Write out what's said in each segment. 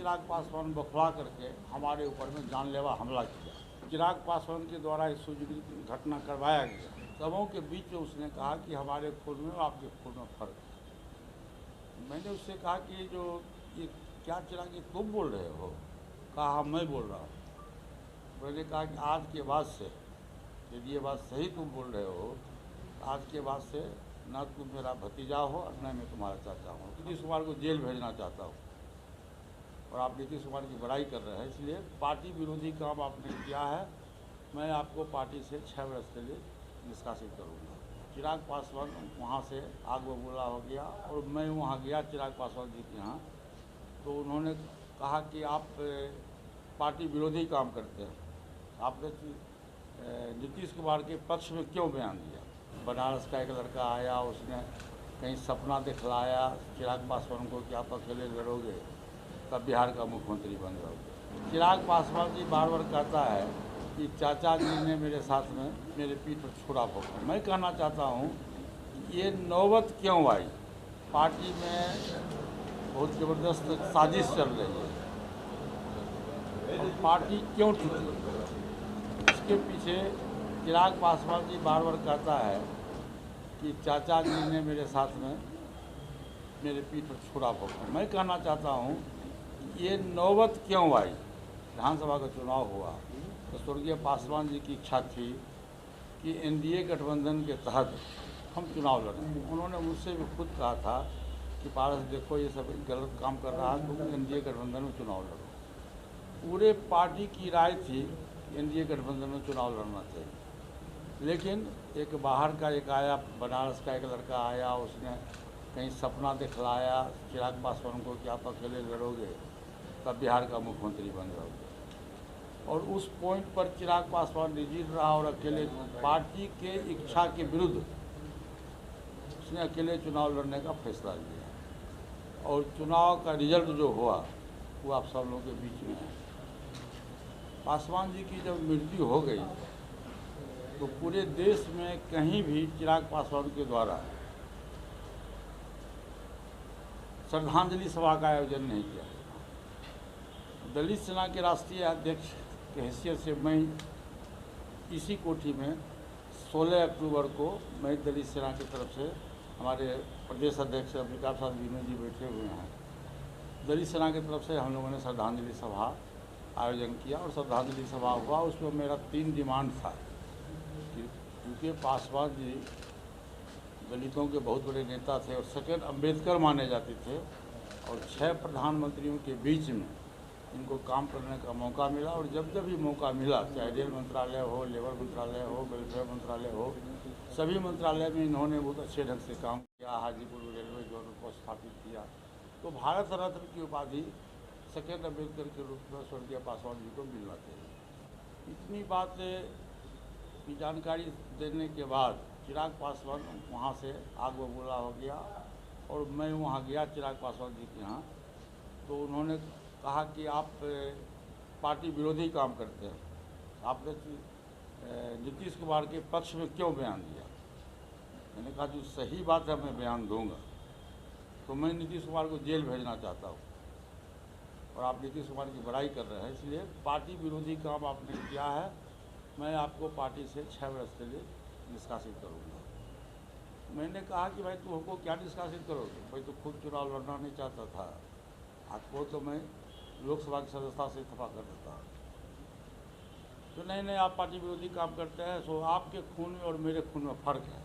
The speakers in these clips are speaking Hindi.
चिराग पासवान बौखला करके हमारे ऊपर में जानलेवा हमला किया। चिराग पासवान के द्वारा इस सूझबूझ घटना करवाया गया। सबों के बीच में उसने कहा कि हमारे खून में और आपके खून में फर्क है। मैंने उससे कहा कि जो ये क्या चिराग, ये तुम बोल रहे हो? कहा हाँ मैं बोल रहा हूँ। मैंने कहा कि आज के बाद से यदि ये बात सही तुम बोल रहे हो, आज के बाद से ना तुम मेरा भतीजा हो और न मैं तुम्हारा चाचा हूँ। नीतीश कुमार को जेल भेजना चाहता हूँ और आप नीतीश कुमार की बड़ाई कर रहे हैं, इसलिए पार्टी विरोधी काम आपने किया है। मैं आपको पार्टी से 6 वर्ष के लिए निष्कासित करूँगा। चिराग पासवान वहाँ से आग बबूला हो गया और मैं वहाँ गया चिराग पासवान जी के यहाँ, तो उन्होंने कहा कि आप पार्टी विरोधी काम करते हैं, आपने नीतीश कुमार के पक्ष में क्यों बयान दिया? बनारस का एक लड़का आया, उसने कहीं सपना दिखलाया चिराग पासवान को कि आप अकेले लड़ोगे तब बिहार का मुख्यमंत्री बन जाओगे। चिराग पासवान जी बार बार कहता है कि चाचा जी ने मेरे साथ में मेरे पीठ पर छुरा भोंका। मैं कहना चाहता हूँ ये नौबत क्यों आई? पार्टी में बहुत ज़बरदस्त साजिश चल रही है और पार्टी क्यों टूटी? इसके पीछे चिराग पासवान जी बार बार कहता है कि चाचा जी ने मेरे साथ में मेरे पीठ पर छुरा भोंका। मैं कहना चाहता हूँ ये नौबत क्यों आई? विधानसभा का चुनाव हुआ तो स्वर्गीय पासवान जी की इच्छा थी कि एनडीए गठबंधन के तहत हम चुनाव लड़ें। उन्होंने मुझसे भी खुद कहा था कि पारस देखो ये सब गलत काम कर रहा है, तो एनडीए गठबंधन में चुनाव लड़ो। पूरे पार्टी की राय थी कि एनडीए गठबंधन में चुनाव लड़ना चाहिए, लेकिन एक बाहर का एक आया, बनारस का एक लड़का आया, उसने कहीं सपना दिखलाया चिराग पासवान को कि आप अकेले लड़ोगे तब बिहार का मुख्यमंत्री बन जाओगे। और उस पॉइंट पर चिराग पासवान रिजिड रहा और अकेले पार्टी के इच्छा के विरुद्ध उसने अकेले चुनाव लड़ने का फैसला लिया और चुनाव का रिजल्ट जो हुआ वो आप सब लोगों के बीच में है। पासवान जी की जब मृत्यु हो गई तो पूरे देश में कहीं भी चिराग पासवान के द्वारा श्रद्धांजलि सभा का आयोजन नहीं किया। दलित सेना के राष्ट्रीय अध्यक्ष की हैसियत से मैं इसी कोठी में 16 अक्टूबर को मैं दलित सेना की तरफ से, हमारे प्रदेश अध्यक्ष अम्बिका प्रसाद विनोद जी बैठे हुए हैं, दलित सेना की तरफ से हम लोगों ने श्रद्धांजलि सभा आयोजन किया और श्रद्धांजलि सभा हुआ। उसमें मेरा 3 डिमांड था क्योंकि पासवान जी दलितों के बहुत बड़े नेता थे और सेकंड अम्बेडकर माने जाते थे और 6 प्रधानमंत्रियों के बीच में इनको काम करने का मौका मिला और जब जब भी मौका मिला, चाहे रेल मंत्रालय हो, लेबर मंत्रालय हो, वेलफेयर मंत्रालय हो, सभी मंत्रालय में इन्होंने बहुत अच्छे ढंग से काम किया। हाजीपुर रेलवे जोन को स्थापित किया तो भारत रत्न की उपाधि सेकंड अम्बेडकर के रूप में स्वर्गीय पासवान जी को मिलना चाहिए। इतनी बात की जानकारी देने के बाद चिराग पासवान वहाँ से आग बबूला हो गया और मैं वहाँ गया चिराग पासवान जी के यहाँ, तो उन्होंने कहा कि आप पार्टी विरोधी काम करते हैं, आपने नीतीश कुमार के पक्ष में क्यों बयान दिया? मैंने कहा जो सही बात है मैं बयान दूंगा। तो मैं नीतीश कुमार को जेल भेजना चाहता हूँ और आप नीतीश कुमार की बड़ाई कर रहे हैं, इसलिए पार्टी विरोधी काम आपने किया है। मैं आपको पार्टी से 6 वर्ष के लिए निष्कासित करूँगा। मैंने कहा कि भाई तुम हमको क्या निष्कासित करोगे? भाई तो खुद चुनाव लड़ना नहीं चाहता था, आपको तो मैं लोकसभा की सदस्यता से इस्तीफा कर देता। तो नहीं आप पार्टी विरोधी काम करते हैं, सो आपके खून में और मेरे खून में फ़र्क है,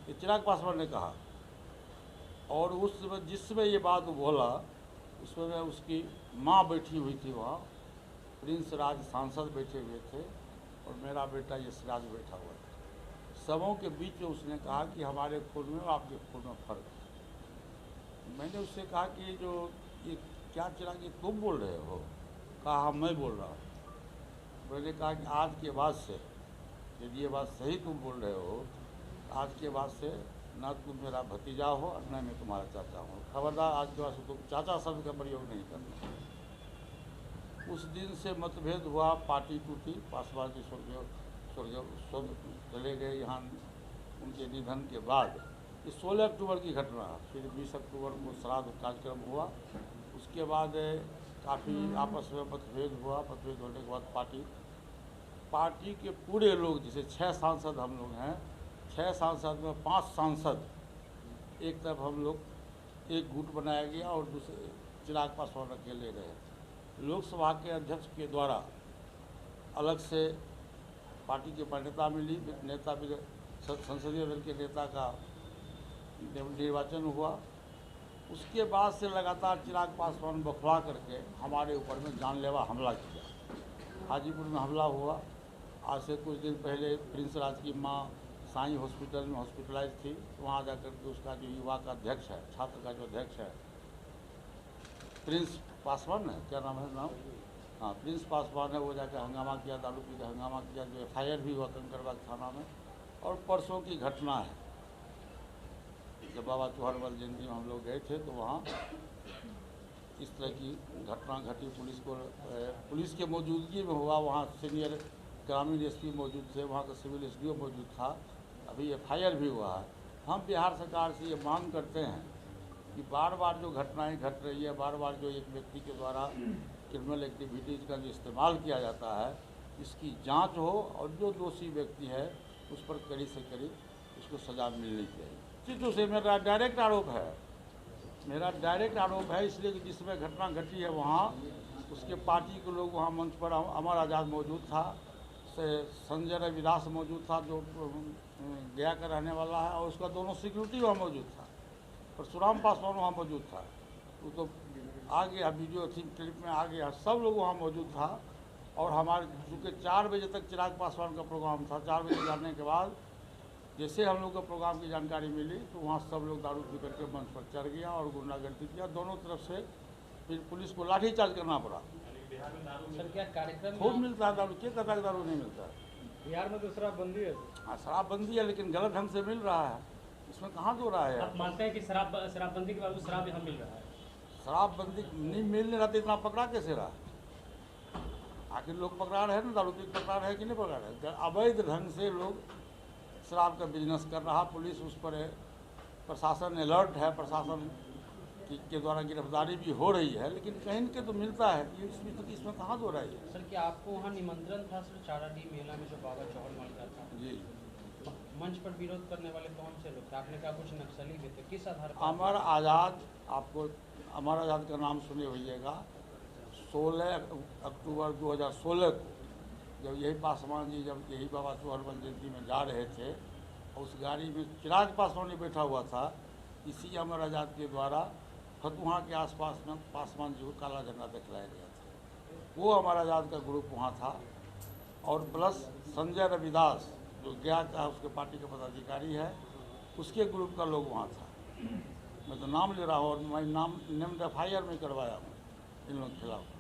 ये चिराग पासवान ने कहा। और उस समय जिस समय ये बात बोला उस समय उसकी माँ बैठी हुई थी वहाँ, प्रिंस राज सांसद बैठे हुए थे और मेरा बेटा यशराज बैठा हुआ था। सबों के बीच में उसने कहा कि हमारे खून में और आपके खून में फ़र्क है। मैंने उससे कहा कि जो ये क्या चिराग, ये तुम बोल रहे हो? कहा हाँ मैं बोल रहा हूँ। मैंने कहा कि आज के बाद से यदि ये बात सही तुम बोल रहे हो, आज के बाद से ना तुम मेरा भतीजा हो और न मैं तुम्हारा चाचा हूँ। खबरदार आज के बाद से तुम चाचा शब्द का प्रयोग नहीं करना। उस दिन से मतभेद हुआ, पार्टी टूटी। पासवान जी स्वर्ग चले गए यहाँ उनके निधन के बाद। ये 16 अक्टूबर की घटना। फिर 20 अक्टूबर को श्राद्ध कार्यक्रम हुआ। उसके बाद काफ़ी आपस में मतभेद हुआ। मतभेद होने के बाद पार्टी के पूरे लोग, जैसे 6 सांसद हम लोग हैं, 6 सांसद में 5 सांसद एक तरफ हम लोग एक गुट बनाया गया और दूसरे चिराग पासवान अकेले रहे। लोकसभा के अध्यक्ष के द्वारा अलग से पार्टी की मान्यता मिली, नेता भी संसदीय दल के नेता का निर्वाचन हुआ। उसके बाद से लगातार चिराग पासवान बौखला करके हमारे ऊपर में जानलेवा हमला किया। हाजीपुर में हमला हुआ। आज से कुछ दिन पहले प्रिंस राज की माँ साईं हॉस्पिटल में हॉस्पिटलाइज थी, वहाँ जाकर के उसका जो युवा का अध्यक्ष है, छात्र का जो अध्यक्ष है, प्रिंस पासवान है, क्या नाम है नाम, हाँ प्रिंस पासवान है, वो जाकर हंगामा किया, दारू पी के हंगामा किया, जो FIR भी हुआ कंकड़बाग थाना में। और परसों की घटना है, जब बाबा चौहरमल जयंती में हम लोग गए थे तो वहाँ इस तरह की घटना घटी। पुलिस के मौजूदगी में हुआ। वहाँ सीनियर ग्रामीण SP मौजूद थे, वहाँ का सिविल SDO मौजूद था। अभी FIR भी हुआ है। हम बिहार सरकार से ये मांग करते हैं कि बार बार जो घटनाएं घट रही है, बार बार जो एक व्यक्ति के द्वारा क्रिमिनल एक्टिविटीज़ का जो इस्तेमाल किया जाता है, इसकी जांच हो और जो दोषी व्यक्ति है उस पर कड़ी से कड़ी उसको सज़ा मिलनी चाहिए। चीज़ों से मेरा डायरेक्ट आरोप है, इसलिए कि जिसमें घटना घटी है वहाँ उसके पार्टी के लोग वहाँ मंच पर, अमर आज़ाद मौजूद था, संजय रविदास मौजूद था जो गया का रहने वाला है, और उसका दोनों सिक्योरिटी वहाँ मौजूद था, परशुराम पासवान वहाँ मौजूद था। वो तो आ गया, वीडियो थी, क्लिप में आ गया, सब लोग वहाँ मौजूद था। और हमारे चूँकि 4 बजे तक चिराग पासवान का प्रोग्राम था, 4 बजे जाने के बाद जैसे हम लोग को प्रोग्राम की जानकारी मिली तो वहाँ सब लोग दारू पी करके मंच पर चढ़ गया और गुंडागर्दी किया। दोनों तरफ से फिर पुलिस को लाठीचार्ज करना पड़ा। सर क्या कार्यक्रम खूब मिलता है दारू, क्या कहता है दारू नहीं मिलता है? बिहार में तो शराबबंदी है। हाँ शराबबंदी है, लेकिन गलत ढंग से मिल रहा है, इसमें कहाँ दो रहा है? आप मानते हैं कि शराबबंदी के बावजूद शराब यहाँ मिल रहा है? शराबबंदी नहीं मिलने रहा तो इतना पकड़ा कैसे रहा? आखिर लोग पकड़ा रहे हैं ना, दारू पी पकड़ा रहे हैं कि नहीं पकड़ा रहे? अवैध ढंग से लोग शराब का बिजनेस कर रहा, पुलिस उस पर है, प्रशासन अलर्ट है, प्रशासन के द्वारा गिरफ्तारी भी हो रही है, लेकिन कहीं के तो मिलता है। ये इसमें कहाँ दो रहा है? सर क्या आपको वहाँ निमंत्रण था सर चाराडी मेला में जो बाबा चौहरमल का था? जी। मंच पर विरोध करने वाले कौन से लोग थे? आपने कहा कुछ नक्सली भी थे, किस आधार पर? अमर आज़ाद, आपको अमर आज़ाद का नाम सुने होइएगा। 16 अक्टूबर 2016 को जब यही पासवान जी जब यही बाबा चौहरमल जयंती में जा रहे थे, उस गाड़ी में चिराग पासवान बैठा हुआ था, इसी अमर आज़ाद के द्वारा फतुहा के आसपास में पासवान जी को काला झंडा दिखलाया गया था। वो अमर आज़ाद का ग्रुप वहाँ था, और प्लस संजय रविदास जो गया का उसके पार्टी का पदाधिकारी है, उसके ग्रुप का लोग वहाँ था। मैं तो नाम ले रहा हूँ और मैं नाम FIR में करवाया हूँ इन लोगों के खिलाफ।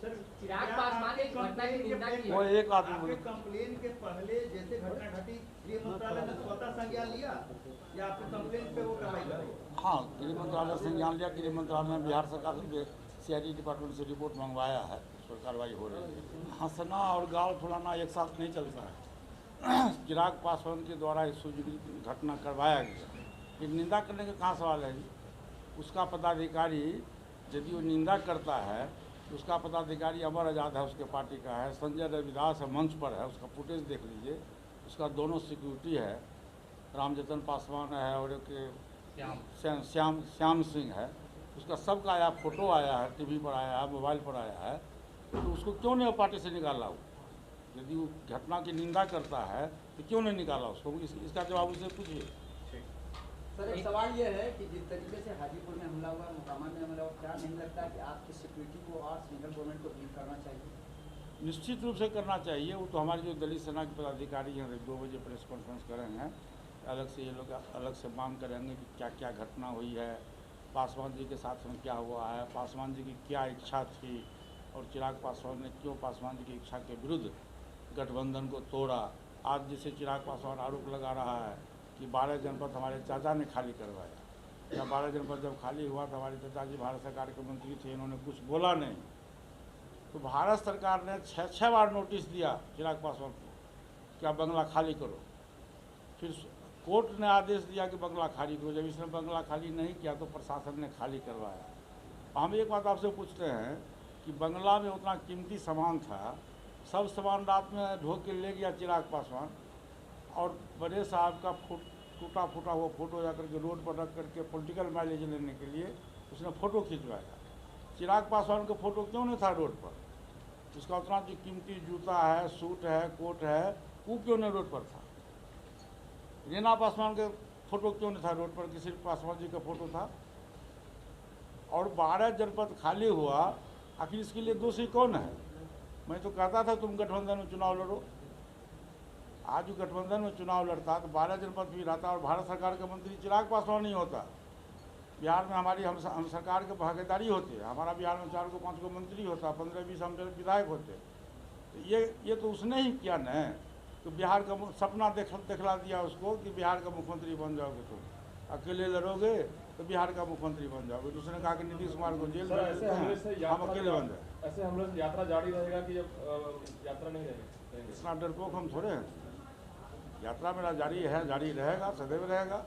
चिराग पासवान एक घटना की निंदा की वो एक आदमी आपके कंप्लेन के पहले जैसे घटना घटी, गृह मंत्रालय ने स्वतः संज्ञान लिया या आपके कंप्लेन पे वो कार्रवाई करी? हाँ, गृह मंत्रालय संज्ञान लिया। गृह मंत्रालय ने बिहार सरकार से CID डिपार्टमेंट से रिपोर्ट मंगवाया है, उस पर कार्रवाई हो रही है। हंसना और गाल फुलाना एक साथ नहीं चलता है। चिराग पासवान के द्वारा इस घटना करवाया गया, फिर निंदा करने का कहाँ सवाल है? उसका पदाधिकारी यदि वो निंदा करता है, उसका पदाधिकारी अमर आज़ाद है, उसके पार्टी का है, संजय रविदास है, मंच पर है, उसका फुटेज देख लीजिए, उसका दोनों सिक्योरिटी है, रामजतन पासवान है और एक श्याम सिंह है, उसका सबका आया, फोटो आया है, TV पर आया है, मोबाइल पर आया है। तो उसको क्यों नहीं पार्टी से निकाला? वो यदि वो घटना की निंदा करता है तो क्यों नहीं निकाला उसको? इसका जवाब उसे पूछिए। सर एक सवाल ये है कि जिस तरीके से हाजीपुर में हमला हुआ, मोकामा में हमला हुआ, क्या नहीं लगता कि आपकी सिक्योरिटी को और सेंट्रल गवर्नमेंट को ब्रीफ करना चाहिए? निश्चित रूप से करना चाहिए। वो तो हमारे जो दलित सेना के पदाधिकारी हैं 2 बजे प्रेस कॉन्फ्रेंस करेंगे, अलग से ये लोग अलग से मांग करेंगे कि क्या क्या घटना हुई है, पासवान जी के साथ में क्या हुआ है, पासवान जी की क्या इच्छा थी, और चिराग पासवान ने क्यों पासवान जी की इच्छा के विरुद्ध गठबंधन को तोड़ा। आज जैसे चिराग पासवान आरोप लगा रहा है कि 12 जनपद हमारे चाचा ने खाली करवाया, या 12 जनपद जब खाली हुआ तो हमारे चाचा जी भारत सरकार के मंत्री थे, इन्होंने कुछ बोला नहीं। तो भारत सरकार ने 6 बार नोटिस दिया चिराग पासवान को कि आप बंगला खाली करो। फिर कोर्ट ने आदेश दिया कि बंगला खाली करो। जब इसने बंगला खाली नहीं किया तो प्रशासन ने खाली करवाया। हम एक बात आपसे पूछते हैं कि बंगला में उतना कीमती सामान था, सब सामान रात में ढो के ले गया चिराग पासवान, और बड़े साहब का टूटा फूटा हुआ फोटो जाकर के रोड पर रख करके पॉलिटिकल माइलेज लेने के लिए उसने फ़ोटो खिंचवाया। चिराग पासवान का फ़ोटो क्यों नहीं था रोड पर? उसका उतना जो कीमती जूता है, सूट है, कोट है, वो क्यों नहीं रोड पर था? रीना पासवान का फ़ोटो क्यों नहीं था रोड पर? किसी पासवान जी का फ़ोटो था। और 12 जनपद खाली हुआ, आखिर इसके लिए दोषी कौन है? मैं तो कहता था तुम गठबंधन में चुनाव लड़ो। आज गठबंधन में चुनाव लड़ता तो 12 जनपद भी रहता और भारत सरकार का मंत्री चिराग पासवान नहीं होता। बिहार में हमारी हम सरकार की भागीदारी होती है, हमारा बिहार में 4 को 5 को मंत्री होता, 15-20 हम विधायक होते। तो ये तो उसने ही किया न, तो बिहार का सपना दिखला दिया उसको कि बिहार का मुख्यमंत्री बन जाओगे, तुम अकेले लड़ोगे तो बिहार का मुख्यमंत्री बन जाओगे। तो उसने कहा कि नीतीश कुमार को जेल में हम अकेले बन जाए। ऐसे हमले से यात्रा जारी रहेगा कि जब यात्रा नहीं रहेगी? इतना डरपोक हम थोड़े हैं। यात्रा मेरा जारी है, जारी रहेगा, सदैव रहेगा।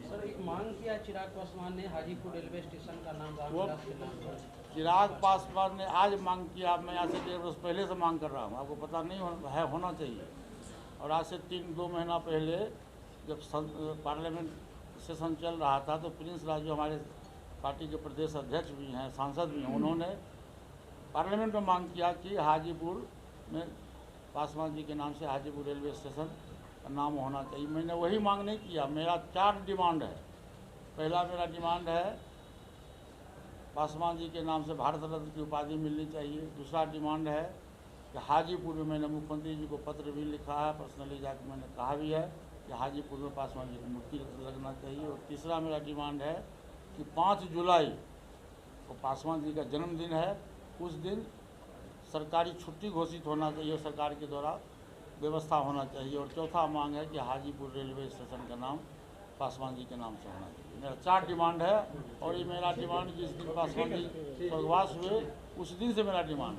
सर, एक मांग किया चिराग पासवान ने हाजीपुर रेलवे स्टेशन का नाम रामविलास के नाम पर। चिराग पासवान ने आज मांग किया, मैं आज से 1.5 वर्ष पहले से मांग कर रहा हूँ, आपको पता नहीं होना चाहिए। और आज से 3-2 महीना पहले जब पार्लियामेंट सेशन चल रहा था तो प्रिंस राज जो हमारे पार्टी के प्रदेश अध्यक्ष भी हैं, सांसद भी हैं, उन्होंने पार्लियामेंट में मांग किया कि हाजीपुर में पासवान जी के नाम से हाजीपुर रेलवे स्टेशन का नाम होना चाहिए। मैंने वही मांग नहीं किया। मेरा 4 डिमांड है। पहला मेरा डिमांड है पासवान जी के नाम से भारत रत्न की उपाधि मिलनी चाहिए। दूसरा डिमांड है कि हाजीपुर में, मैंने मुख्यमंत्री जी को पत्र भी लिखा है, पर्सनली जाकर मैंने कहा भी है कि हाजीपुर में पासवान जी की मूर्ति लगना चाहिए। और तीसरा मेरा डिमांड है कि 5 जुलाई को पासवान जी का जन्मदिन है, उस दिन सरकारी छुट्टी घोषित होना चाहिए, सरकार के द्वारा व्यवस्था होना चाहिए। और चौथा मांग है कि हाजीपुर रेलवे स्टेशन का नाम पासवान जी के नाम से होना चाहिए। मेरा 4 डिमांड है और ये मेरा डिमांड जिस दिन पासवान जी स्वर्गवास हुए उस दिन से मेरा डिमांड है।